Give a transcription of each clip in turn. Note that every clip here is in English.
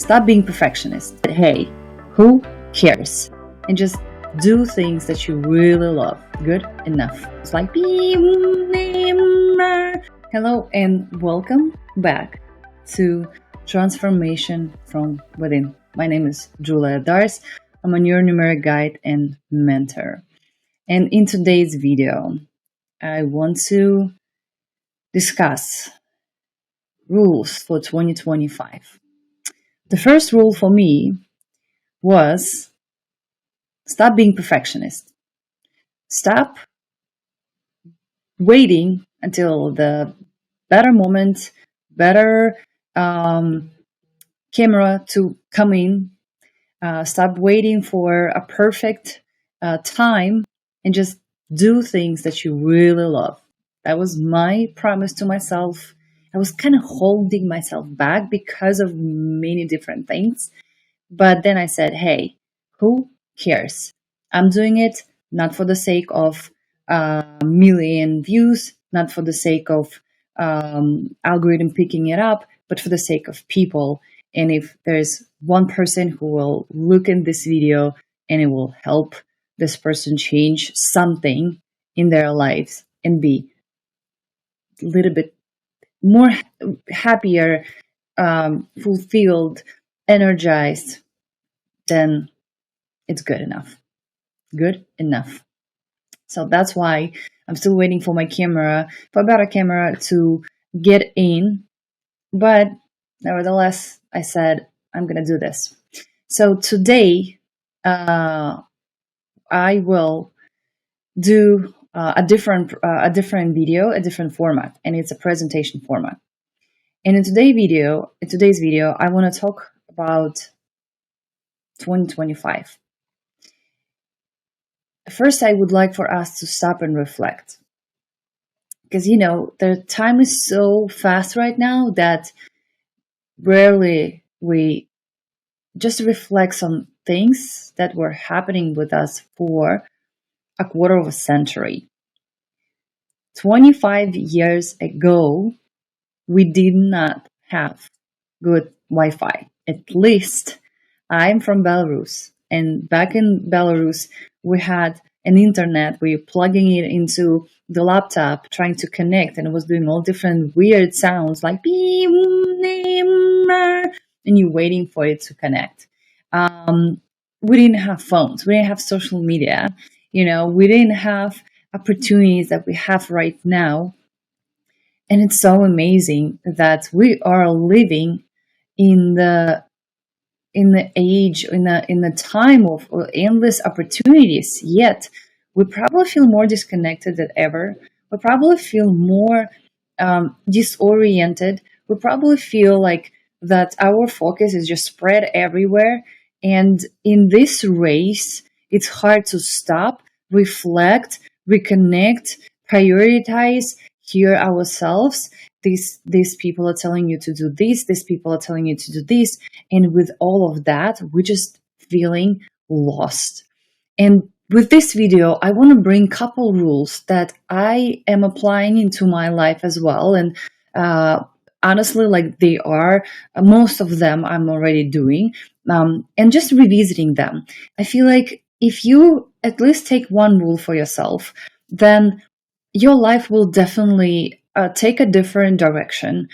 Stop being perfectionist. But hey, who cares? And just do things that you really love. Good enough. It's like hello and welcome back to Transformation from Within. My name is Julia Dars. I'm a neuronumeric guide and mentor. And in today's video, I want to discuss rules for 2025. The first rule for me was stop being perfectionist. Stop waiting until the better moment, better camera to come in. Stop waiting for a perfect time and just do things that you really love. That was my promise to myself. I was kind of holding myself back because of many different things. But then I said, hey, who cares? I'm doing it not for the sake of a million views, not for the sake of algorithm picking it up, but for the sake of people. And if there's one person who will look in this video and it will help this person change something in their lives and be a little bit more happier, fulfilled, energized, then it's good enough. Good enough. So that's why I'm still waiting for my camera, for a better camera to get in. But nevertheless, I said, I'm going to do this. So today, I will do a different video, a different format, and it's a presentation format. And in today's video, I want to talk about 2025. First, I would like for us to stop and reflect. Because, the time is so fast right now that rarely we just reflect on things that were happening with us for a quarter of a century. 25 years ago, we did not have good Wi-Fi. At least I'm from Belarus. And back in Belarus, we had an internet where you're plugging it into the laptop, trying to connect, and it was doing all different weird sounds like beep, and you're waiting for it to connect. We didn't have phones. We didn't have social media. We didn't have opportunities that we have right now. And it's so amazing that we are living in the age, in the time of endless opportunities, yet we probably feel more disconnected than ever. We probably feel more disoriented. We probably feel like that our focus is just spread everywhere. And in this race, it's hard to stop, reflect, reconnect, prioritize, hear ourselves. These people are telling you to do this. These people are telling you to do this. And with all of that, we're just feeling lost. And with this video, I want to bring a couple rules that I am applying into my life as well. And honestly, they are, most of them I'm already doing, and just revisiting them. I feel like if you at least take one rule for yourself, then your life will definitely take a different direction,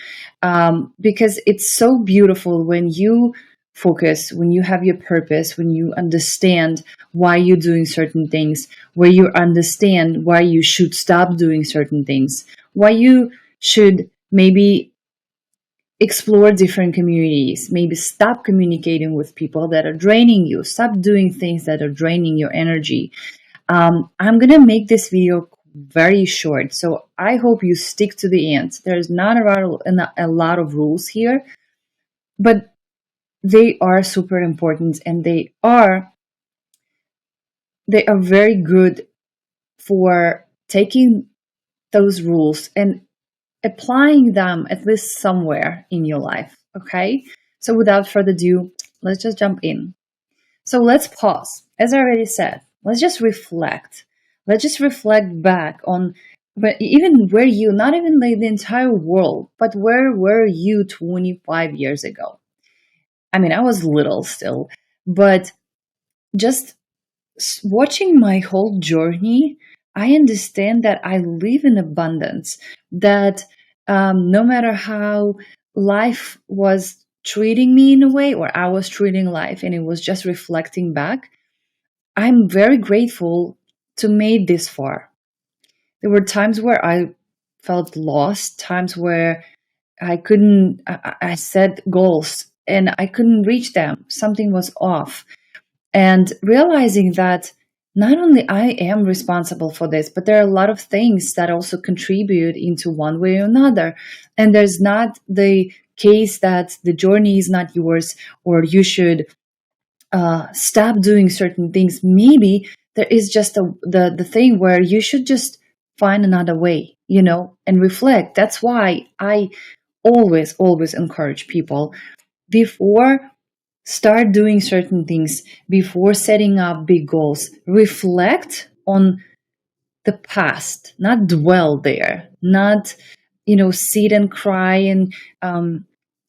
because it's so beautiful when you focus, when you have your purpose, when you understand why you're doing certain things, where you understand why you should stop doing certain things, why you should maybe explore different communities, maybe stop communicating with people that are draining you, stop doing things that are draining your energy. I'm going to make this video very short, so I hope you stick to the end. There's not a lot of rules here, but they are super important, and they are very good for taking those rules and applying them at least somewhere in your life. Okay, so without further ado, let's just jump in. So let's pause. As I already said, let's just reflect. Let's just reflect back on even where you, not even like the entire world, but where were you 25 years ago? I mean, I was little still, but just watching my whole journey, I understand that I live in abundance, that no matter how life was treating me in a way, or I was treating life, and it was just reflecting back, I'm very grateful to made this far. There were times where I felt lost, times where I couldn't, I set goals and I couldn't reach them. Something was off. And realizing that not only I am responsible for this, but there are a lot of things that also contribute into one way or another. And there's not the case that the journey is not yours, or you should stop doing certain things. Maybe there is just the thing where you should just find another way, and reflect. That's why I always encourage people, before start doing certain things, before setting up big goals, reflect on the past, not dwell there, not sit and cry and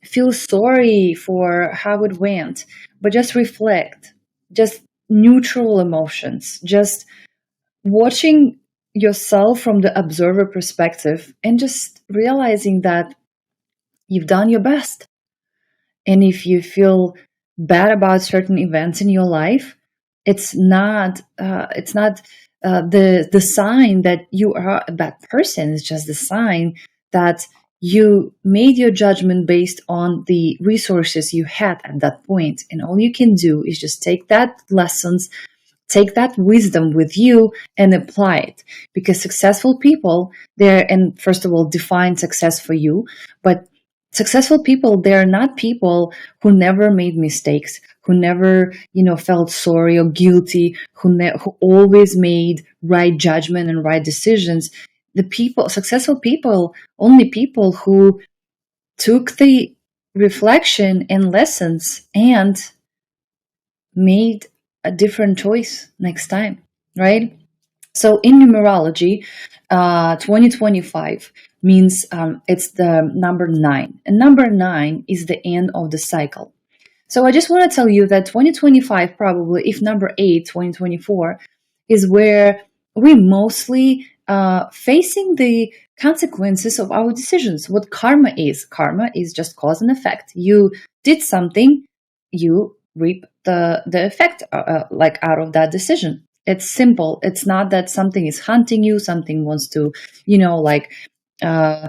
feel sorry for how it went, but just reflect, just neutral emotions, just watching yourself from the observer perspective, and just realizing that you've done your best. And if you feel bad about certain events in your life, it's not the sign that you are a bad person. It's just the sign that you made your judgment based on the resources you had at that point. And all you can do is just take that lessons, take that wisdom with you and apply it. Because successful people, and first of all, define success for you, but successful people, they're not people who never made mistakes, who never, felt sorry or guilty, who always made right judgment and right decisions. Successful people, only people who took the reflection and lessons and made a different choice next time, right? So in numerology, 2025 means it's the number 9. And number 9 is the end of the cycle. So I just want to tell you that 2025, probably, if number 8, 2024, is where we mostly facing the consequences of our decisions. What karma is just cause and effect. You did something, you reap the effect like out of that decision. It's simple. It's not that something is hunting you, something wants to, like uh,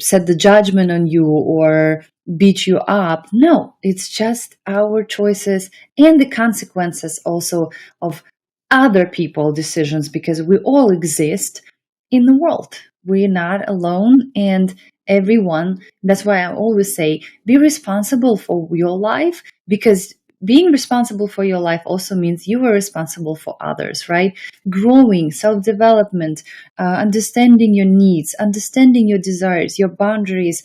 set the judgment on you or beat you up. No, it's just our choices and the consequences also of other people's decisions, because we all exist in the world. We're not alone, and everyone. That's why I always say be responsible for your life, because being responsible for your life also means you are responsible for others, right? Growing, self development, understanding your needs, understanding your desires, your boundaries,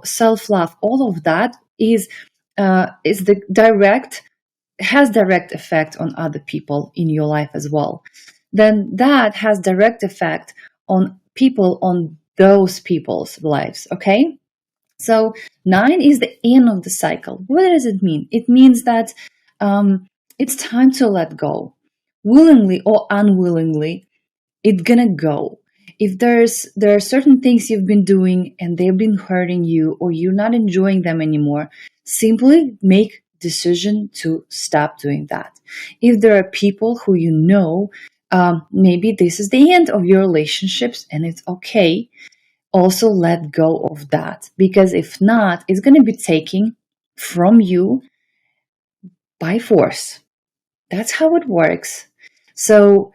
self love, all of that is the direct has direct effect on other people in your life as well. Then that has direct effect on people, on those people's lives. Okay. So 9 is the end of the cycle. What does it mean? It means that it's time to let go, willingly or unwillingly. It's gonna go. If there are certain things you've been doing and they've been hurting you, or you're not enjoying them anymore, simply make decision to stop doing that. If there are people who maybe this is the end of your relationships, and it's okay, also let go of that, because if not, it's going to be taken from you by force. That's how it works. So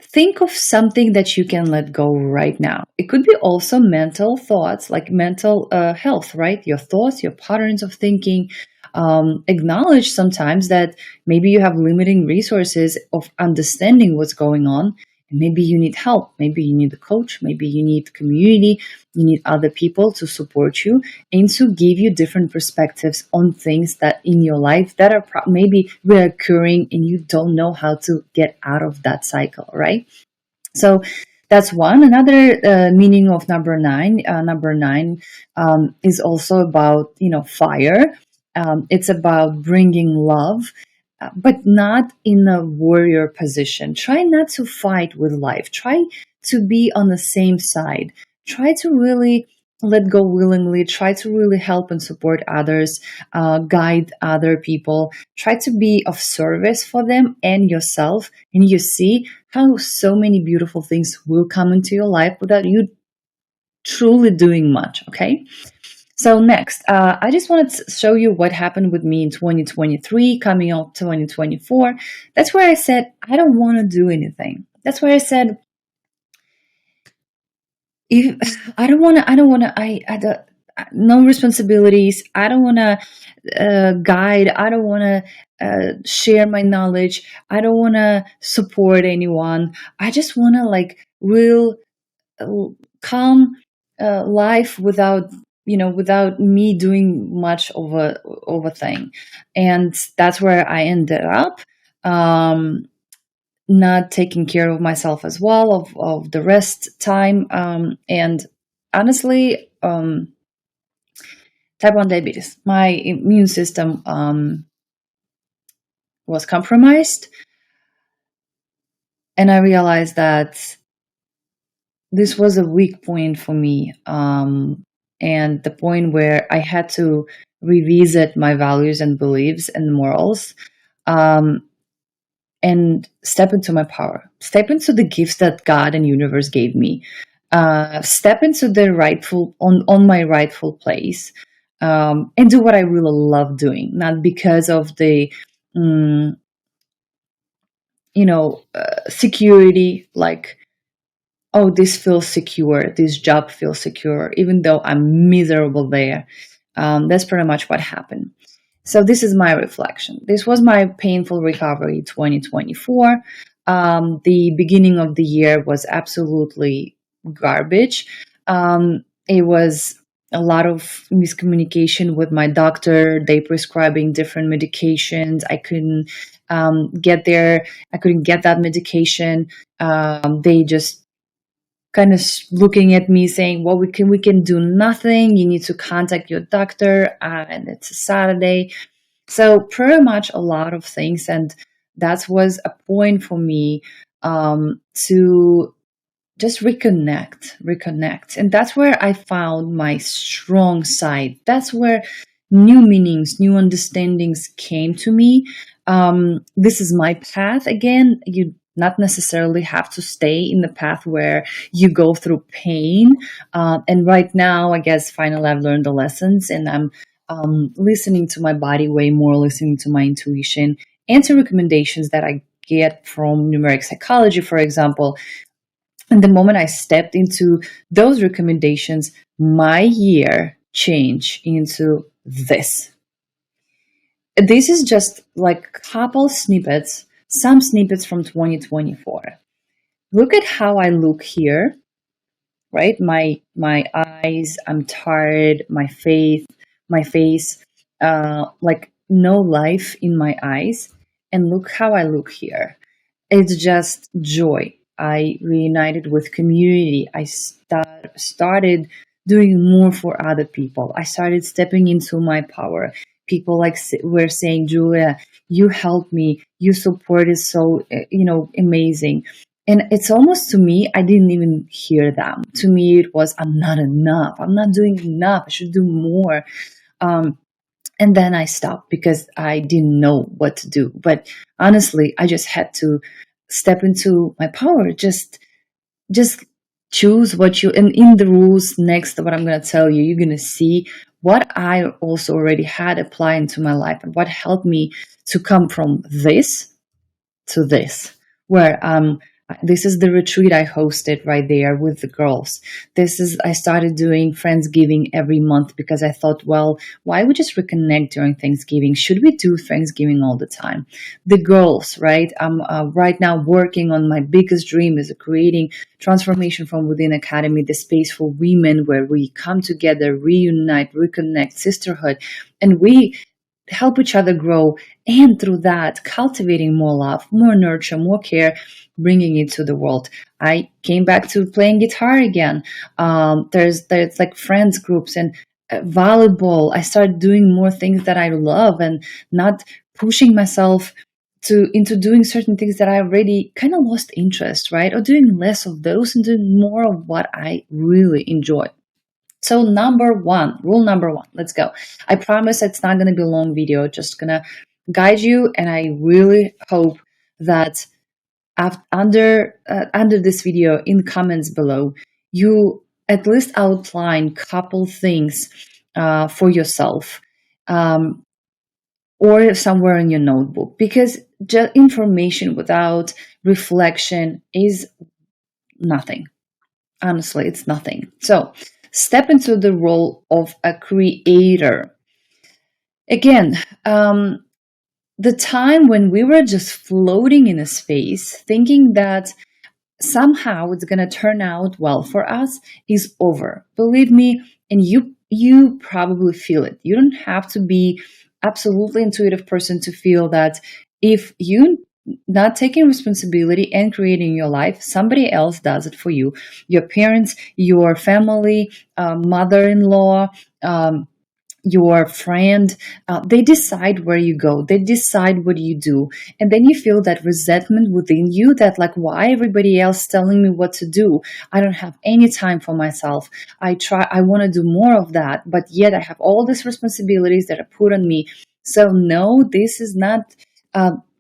think of something that you can let go right now. It could be also mental thoughts, like mental health, right? Your thoughts, your patterns of thinking. Acknowledge sometimes that maybe you have limiting resources of understanding what's going on. And maybe you need help. Maybe you need a coach. Maybe you need community. You need other people to support you and to give you different perspectives on things that in your life that are maybe reoccurring, and you don't know how to get out of that cycle, right? So That's one. Another meaning of number nine. Number nine is also about, fire. It's about bringing love, but not in a warrior position. Try not to fight with life. Try to be on the same side. Try to really let go willingly. Try to really help and support others, guide other people. Try to be of service for them and yourself. And you see how so many beautiful things will come into your life without you truly doing much. Okay. So next, I just wanted to show you what happened with me in 2023, coming out 2024. That's where I said, I don't want to do anything. That's where I said, if I don't want to, don't, no responsibilities. I don't want to guide. I don't want to share my knowledge. I don't want to support anyone. I just want to like real uh, calm life without without me doing much of a thing. And that's where I ended up, not taking care of myself as well, of the rest time, and honestly, type 1 diabetes, my immune system was compromised, and I realized that this was a weak point for me, and the point where I had to revisit my values and beliefs and morals, um, and step into my power, step into the gifts that God and universe gave me, step into the rightful on my rightful place, and do what I really love doing, not because of the mm, security, like, oh, this feels secure, this job feels secure, even though I'm miserable there. That's pretty much what happened. So this is my reflection. This was my painful recovery 2024. The beginning of the year was absolutely garbage. It was a lot of miscommunication with my doctor. They prescribing different medications. I couldn't get there. I couldn't get that medication. They just kind of looking at me saying, well, we can do nothing, you need to contact your doctor, and it's a Saturday. So pretty much a lot of things, and that was a point for me, to just reconnect. And that's where I found my strong side. That's where new meanings, new understandings came to me. This is my path. Again, you not necessarily have to stay in the path where you go through pain. And right now, I guess finally I've learned the lessons, and I'm listening to my body way more, listening to my intuition, and to recommendations that I get from numeric psychology, for example. And the moment I stepped into those recommendations, my year changed into this. This is just like a couple snippets, some snippets from 2024. Look at how I look here, right? My eyes, I'm tired, my face, like no life in my eyes. And look how I look here. It's just joy. I reunited with community. I started doing more for other people. I started stepping into my power. People like were saying, Julia, you helped me. Your support is so, amazing. And it's almost, to me, I didn't even hear them. To me, it was, I'm not enough. I'm not doing enough. I should do more. And then I stopped because I didn't know what to do. But honestly, I just had to step into my power. Just choose what you, and in the rules next, what I'm going to tell you, you're going to see what I also already had applied into my life and what helped me to come from this to this, where this is the retreat I hosted right there with the girls. I started doing Friendsgiving every month because I thought, well, why we just reconnect during Thanksgiving? Should we do Thanksgiving all the time? The girls, right? I'm right now working on my biggest dream, is creating Transformation from Within Academy, the space for women where we come together, reunite, reconnect, sisterhood, and we help each other grow, and through that cultivating more love, more nurture, more care, bringing it to the world. I came back to playing guitar again. There's like friends groups and volleyball. I started doing more things that I love and not pushing myself to into doing certain things that I already kind of lost interest, right? Or doing less of those and doing more of what I really enjoy. So rule number one, let's go. I promise it's not going to be a long video, just going to guide you. And I really hope that under this video in comments below, you at least outline couple things for yourself, or somewhere in your notebook, because just information without reflection is nothing. Honestly, it's nothing. So step into the role of a creator. Again, the time when we were just floating in a space, thinking that somehow it's going to turn out well for us, is over. Believe me, and you probably feel it. You don't have to be absolutely intuitive person to feel that if you not taking responsibility and creating your life, somebody else does it for you. Your parents, your family, mother-in-law, your friend, they decide where you go, they decide what you do, and then you feel that resentment within you, that like, why everybody else telling me what to do? I don't have any time for myself. I want to do more of that, but yet I have all these responsibilities that are put on me. So no, this is not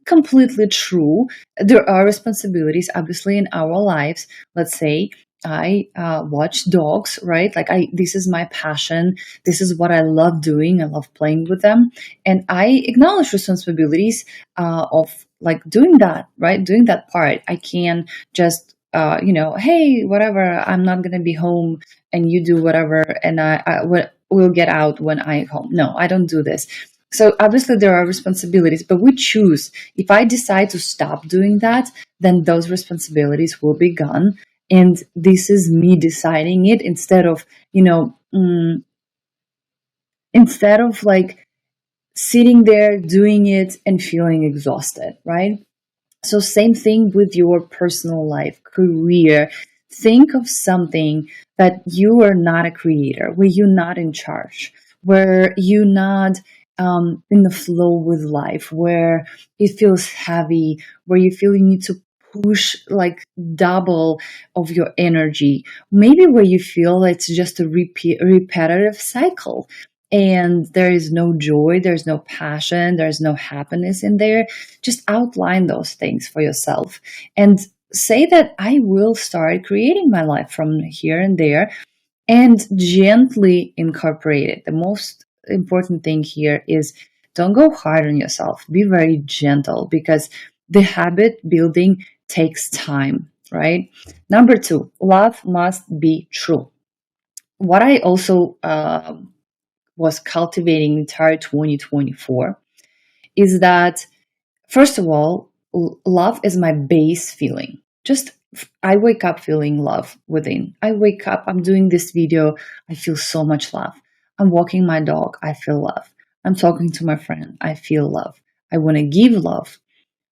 completely true. There are responsibilities obviously in our lives. Let's say I watch dogs, right? Like this is my passion. This is what I love doing. I love playing with them, and I acknowledge responsibilities of like doing that, right? Doing that part. I can just, hey, whatever. I'm not gonna be home, and you do whatever, and we'll get out when I home. No, I don't do this. So obviously there are responsibilities, but we choose. If I decide to stop doing that, then those responsibilities will be gone. And this is me deciding it instead of, instead of like sitting there doing it and feeling exhausted, right? So same thing with your personal life, career. Think of something that you are not a creator, where you're not in charge, where you're not in the flow with life, where it feels heavy, where you feel you need to push like double of your energy. Maybe where you feel it's just a repetitive cycle, and there is no joy, there's no passion, there's no happiness in there. Just outline those things for yourself and say that I will start creating my life from here and there, and gently incorporate it. The most important thing here is don't go hard on yourself. Be very gentle, because the habit building takes time, right? Number two, love must be true. What I also was cultivating entire 2024 is that, first of all, love is my base feeling. Just I wake up feeling love within. I wake up, I'm doing this video, I feel so much love. I'm walking my dog, I feel love. I'm talking to my friend, I feel love. I want to give love.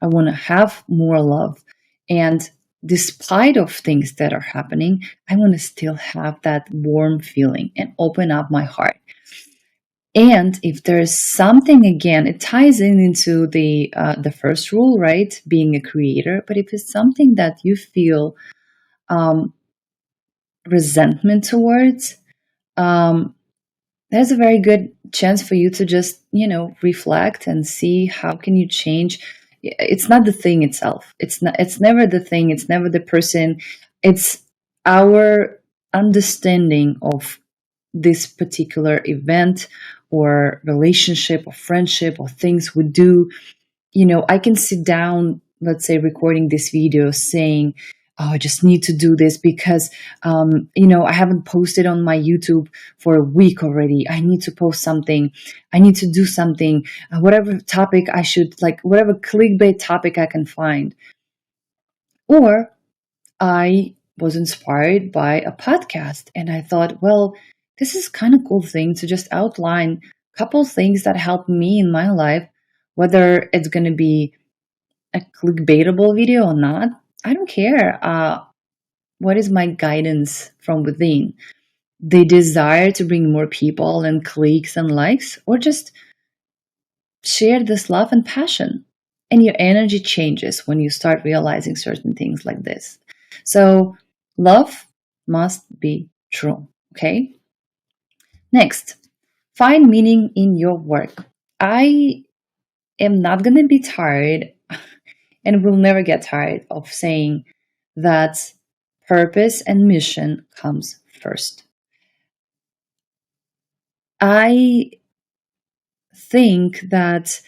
I want to have more love. And despite of things that are happening, I want to still have that warm feeling and open up my heart. And if there's something, again, it ties in into the first rule, right? Being a creator. But if it's something that you feel resentment towards, there's a very good chance for you to just, reflect and see how can you change. It's not the thing itself. It's never the thing. It's never the person. It's our understanding of this particular event or relationship or friendship or things we do. I can sit down, let's say, recording this video saying, oh, I just need to do this because, I haven't posted on my YouTube for a week already. I need to post something. I need to do something, whatever topic I should, like whatever clickbait topic I can find. Or I was inspired by a podcast and I thought, well, this is kind of cool thing to just outline couple things that help me in my life, whether it's going to be a clickbaitable video or not, I don't care. What is my guidance from within? The desire to bring more people and clicks and likes, or just share this love and passion? And your energy changes when you start realizing certain things like this. So, love must be true. Okay. Next, find meaning in your work. I am not going to be tired and will never get tired of saying that purpose and mission comes first. I think that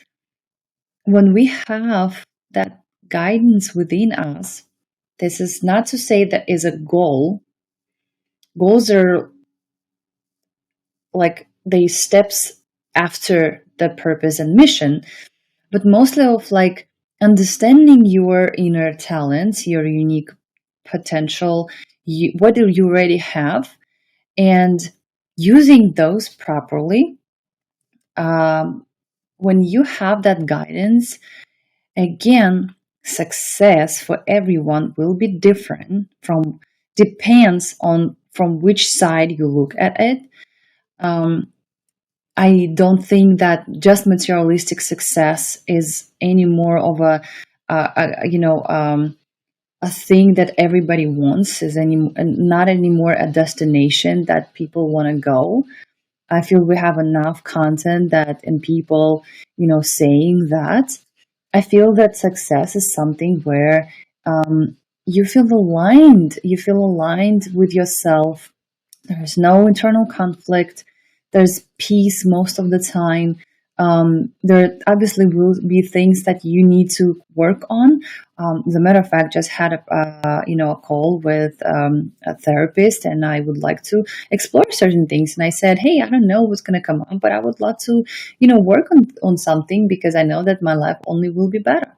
when we have that guidance within us, this is not to say that is a goal. Goals are like they steps after the purpose and mission, but mostly of like understanding your inner talents, your unique potential, what do you already have, and using those properly. Um, when you have that guidance, again, success for everyone will be different from depends on from which side you look at it. Um, I don't think that just materialistic success is any more of a thing that everybody wants, is any not anymore a destination that people want to go. I feel we have enough content that and people, saying that. I feel that success is something where you feel aligned. You feel aligned with yourself. There's no internal conflict. There's peace most of the time. There obviously will be things that you need to work on. As a matter of fact, just had a call with a therapist, and I would like to explore certain things. And I said, hey, I don't know what's going to come up, but I would love to, work on something because I know that my life only will be better.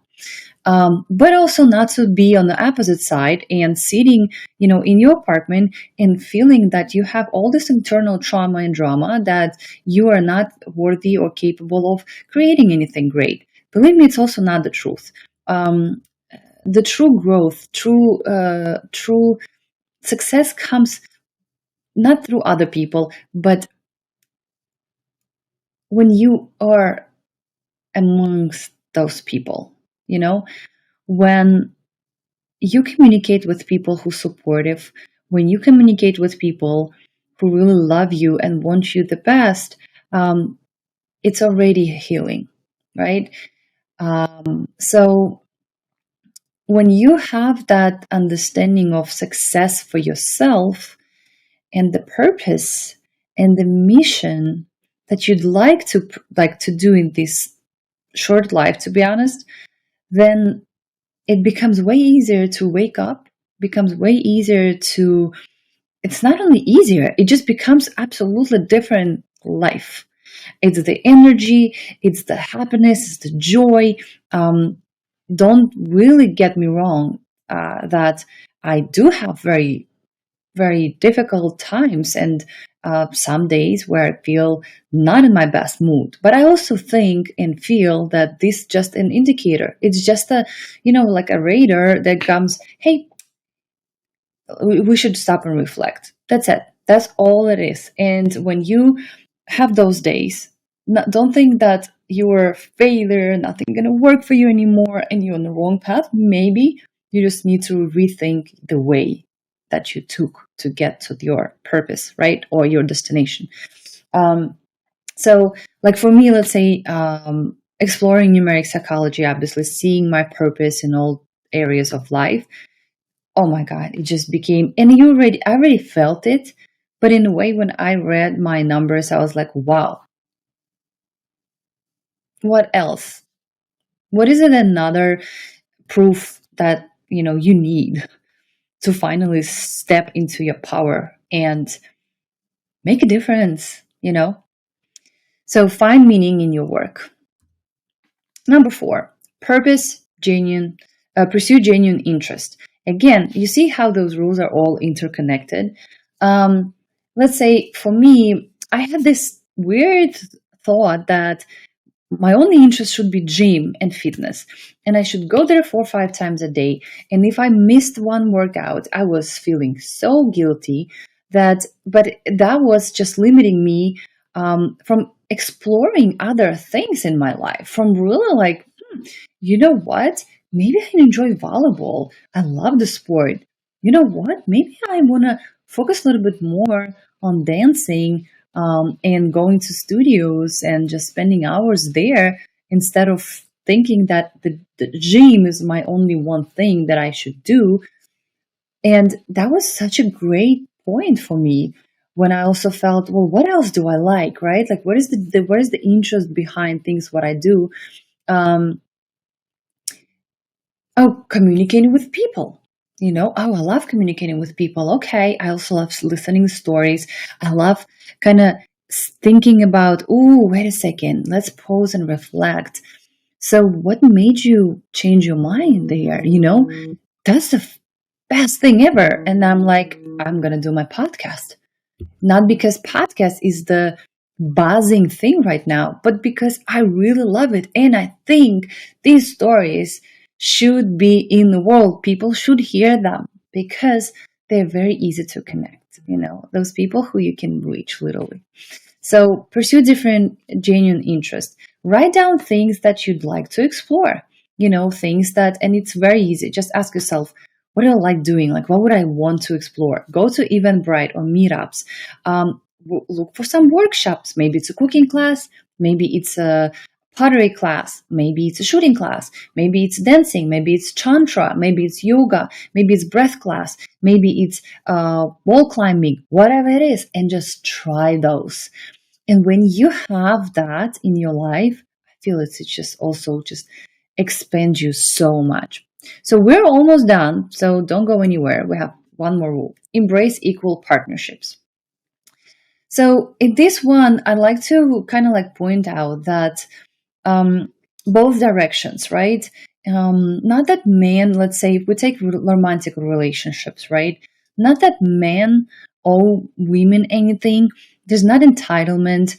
But also not to be on the opposite side and sitting, in your apartment and feeling that you have all this internal trauma and drama that you are not worthy or capable of creating anything great. Believe me, it's also not the truth. The true growth, true success comes not through other people, but when you are amongst those people, when you communicate with people who are supportive, when you communicate with people who really love you and want you the best, it's already healing, right? So when you have that understanding of success for yourself and the purpose and the mission that you'd like to do in this short life, to be honest, then it becomes way easier to wake up, becomes way easier to, it's not only easier, it just becomes absolutely different life. It's the energy, it's the happiness, it's the joy. Don't really get me wrong, that I do have very, very difficult times and some days where I feel not in my best mood. But I also think and feel that this is just an indicator. It's just like a radar that comes, hey, we should stop and reflect. That's it. That's all it is. And when you have those days, don't think that you're a failure, nothing gonna work for you anymore, and you're on the wrong path. Maybe you just need to rethink the way that you took to get to your purpose, right? Or your destination. So like for me, let's say, exploring numeric psychology, obviously seeing my purpose in all areas of life. Oh my God, it just became, and I already felt it, but in a way, when I read my numbers, I was like, wow, what else? What is it another proof that, you need to finally step into your power and make a difference? So find meaning in your work. Number 4, purpose, pursue genuine interest. Again, you see how those rules are all interconnected. Let's say for me, I had this weird thought that my only interest should be gym and fitness, and I should go there 4 or 5 times a day. And if I missed one workout, I was feeling so guilty but that was just limiting me from exploring other things in my life, from really like, you know what? Maybe I enjoy volleyball. I love the sport. You know what? Maybe I want to focus a little bit more on dancing and going to studios and just spending hours there instead of thinking that the gym is my only one thing that I should do. And that was such a great point for me when I also felt, well, what else do I like, right? Like, what is what is the interest behind things what I do? Um, Oh, communicating with people. Oh, I love communicating with people. Okay. I also love listening stories. I love kind of thinking about, oh, wait a second, let's pause and reflect. So, what made you change your mind there? That's the best thing ever. And I'm like, I'm going to do my podcast. Not because podcast is the buzzing thing right now, but because I really love it. And I think these stories should be in the world. People should hear them because they're very easy to connect. Those people who you can reach literally. So pursue different genuine interests. Write down things that you'd like to explore. Things that, and it's very easy. Just ask yourself, what do I like doing? Like, what would I want to explore? Go to Eventbrite or meetups. Look for some workshops. Maybe it's a cooking class. Maybe it's a pottery class. Maybe it's a shooting class. Maybe it's dancing. Maybe it's tantra. Maybe it's yoga. Maybe it's breath class. Maybe it's wall climbing. Whatever it is, and just try those. And when you have that in your life, I feel it's just also just expand you so much. So we're almost done. So don't go anywhere. We have one more rule. Embrace equal partnerships. So in this one, I'd like to kind of like point out that both directions, right? Not that men, let's say, if we take romantic relationships, right? Not that men owe women anything. There's not entitlement.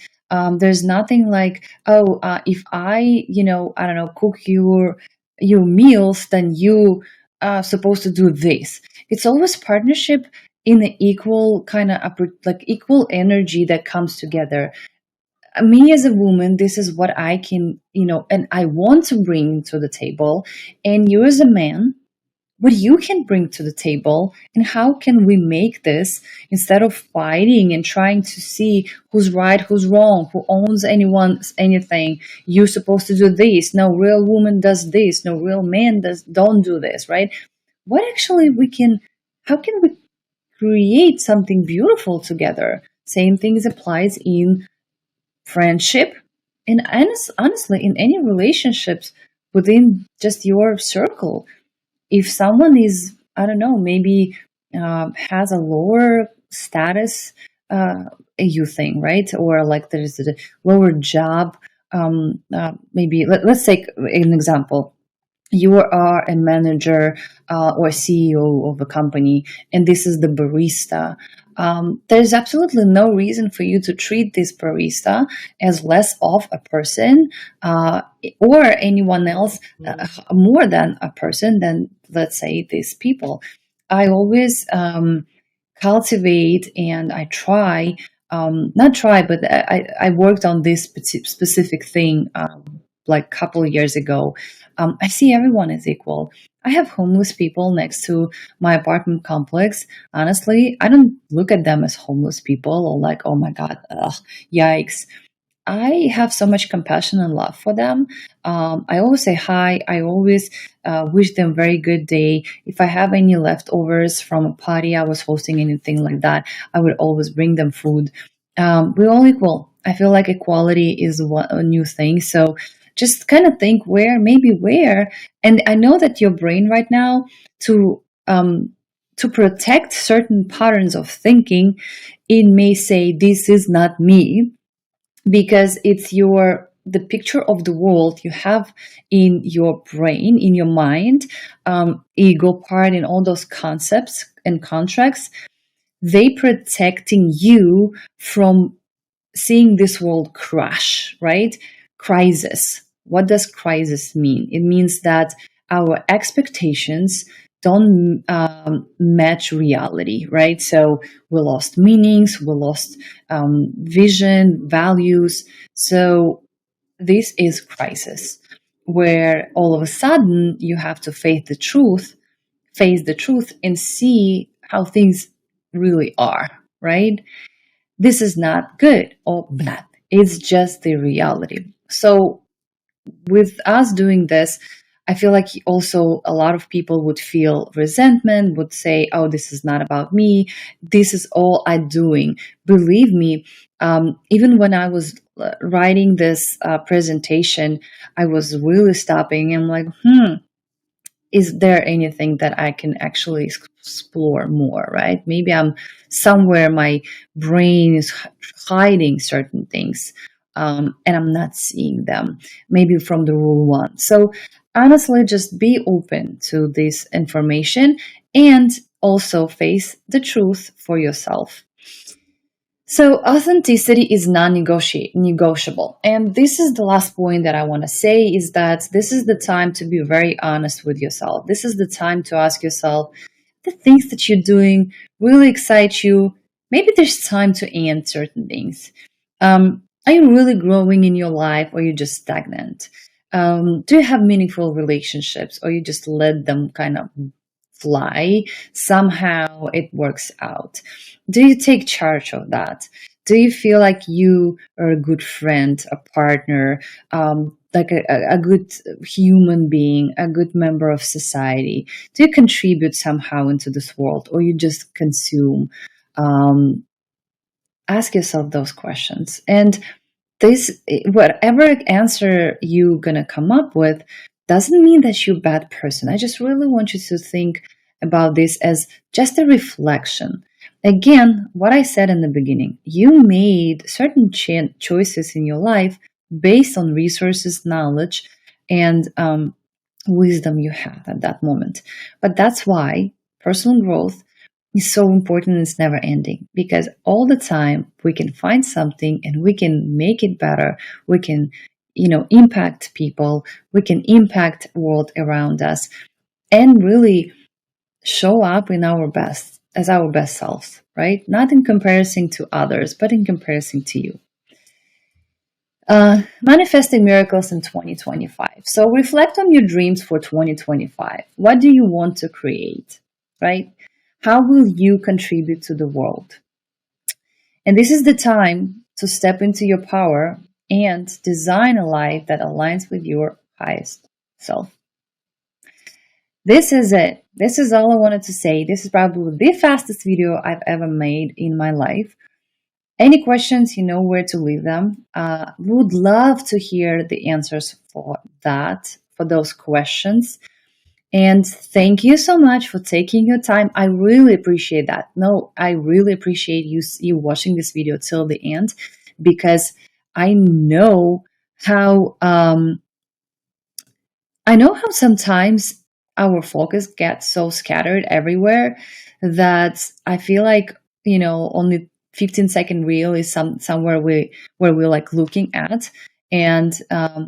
There's nothing like, oh, if I don't know, cook your meals, then you are supposed to do this. It's always partnership in the equal kind of like equal energy that comes together. Me as a woman, this is what I can, and I want to bring to the table. And you as a man, what you can bring to the table, and how can we make this, instead of fighting and trying to see who's right, who's wrong, who owns anything. You're supposed to do this. No real woman does this. No real man don't do this, right? What actually how can we create something beautiful together? Same things applies in friendship, and honestly, in any relationships within just your circle. If someone is, I don't know, maybe has a lower status, you think, right? Or like there's a lower job. Maybe let's take an example. You are a manager or CEO of a company, and this is the barista. There's absolutely no reason for you to treat this barista as less of a person or anyone else more than a person than, let's say, these people. I always cultivate and I try, not try, but I worked on this specific thing like a couple of years ago. I see everyone as equal. I have homeless people next to my apartment complex. Honestly, I don't look at them as homeless people or like, oh my God, ugh, yikes. I have so much compassion and love for them. I always say hi. I always wish them very good day. If I have any leftovers from a party I was hosting, anything like that, I would always bring them food. We're all equal. I feel like equality is a new thing. So just kind of think maybe where. And I know that your brain right now to protect certain patterns of thinking, it may say this is not me, because it's the picture of the world you have in your brain, in your mind, ego part, and all those concepts and contracts. They protecting you from seeing this world crash, right? Crisis. What does crisis mean? It means that our expectations don't match reality, right? So we lost meanings, we lost vision, values. So this is crisis, where all of a sudden you have to face the truth, and see how things really are, right? This is not good or bad. It's just the reality. So with us doing this, I feel like also a lot of people would feel resentment, would say, oh, this is not about me. This is all I'm doing. Believe me, even when I was writing this presentation, I was really stopping and like, is there anything that I can actually explore more, right? Maybe I'm somewhere my brain is hiding certain things, and I'm not seeing them, maybe from the rule one. So honestly, just be open to this information and also face the truth for yourself. So authenticity is non-negotiable. And this is the last point that I want to say, is that this is the time to be very honest with yourself. This is the time to ask yourself, the things that you're doing really excite you. Maybe there's time to end certain things. Are you really growing in your life, or are you just stagnant? Do you have meaningful relationships, or you just let them kind of fly? Somehow it works out. Do you take charge of that? Do you feel like you are a good friend, a partner, like a good human being, a good member of society? Do you contribute somehow into this world, or you just consume? Um, Ask yourself those questions. And this, whatever answer you're gonna come up with, doesn't mean that you're a bad person. I just really want you to think about this as just a reflection. Again, what I said in the beginning, you made certain choices in your life based on resources, knowledge, and wisdom you had at that moment. But that's why personal growth is so important, and it's never ending, because all the time we can find something and we can make it better. We can, impact people. We can impact world around us, and really show up in our best, as our best selves, right? Not in comparison to others, but in comparison to you. Manifesting miracles in 2025. So reflect on your dreams for 2025. What do you want to create, right? How will you contribute to the world? And this is the time to step into your power and design a life that aligns with your highest self. This is it. This is all I wanted to say. This is probably the fastest video I've ever made in my life. Any questions, you know where to leave them. Would love to hear the answers for that, for those questions. And thank you so much for taking your time. I really appreciate that. No, I really appreciate you watching this video till the end, because I know how sometimes our focus gets so scattered everywhere that I feel like, only 15-second reel is somewhere where we're like looking at. And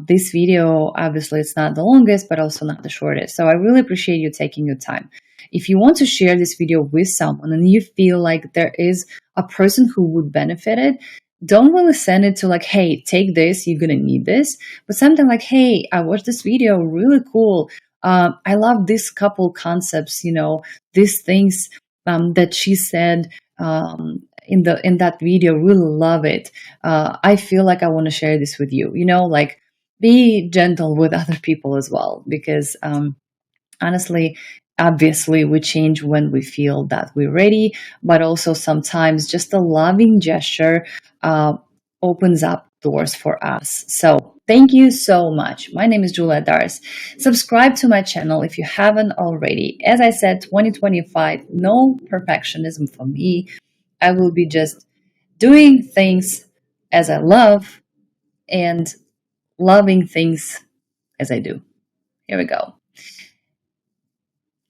this video, obviously, it's not the longest, but also not the shortest. So I really appreciate you taking your time. If you want to share this video with someone and you feel like there is a person who would benefit it, don't really send it to like, hey, take this, you're gonna need this, but something like, hey, I watched this video, really cool. I love this couple concepts, these things that she said in that video, really love it. I feel like I want to share this with you. Like, be gentle with other people as well, because honestly, obviously, we change when we feel that we're ready, but also sometimes just a loving gesture uh, opens up doors for us. So, thank you so much. My name is Julia Dars. Subscribe to my channel if you haven't already. As I said, 2025, no perfectionism for me. I will be just doing things as I love and loving things as I do. Here we go.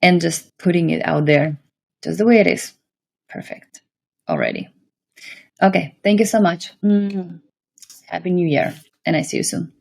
And just putting it out there just the way it is. Perfect. Already. Okay, thank you so much. Happy New Year, and I see you soon.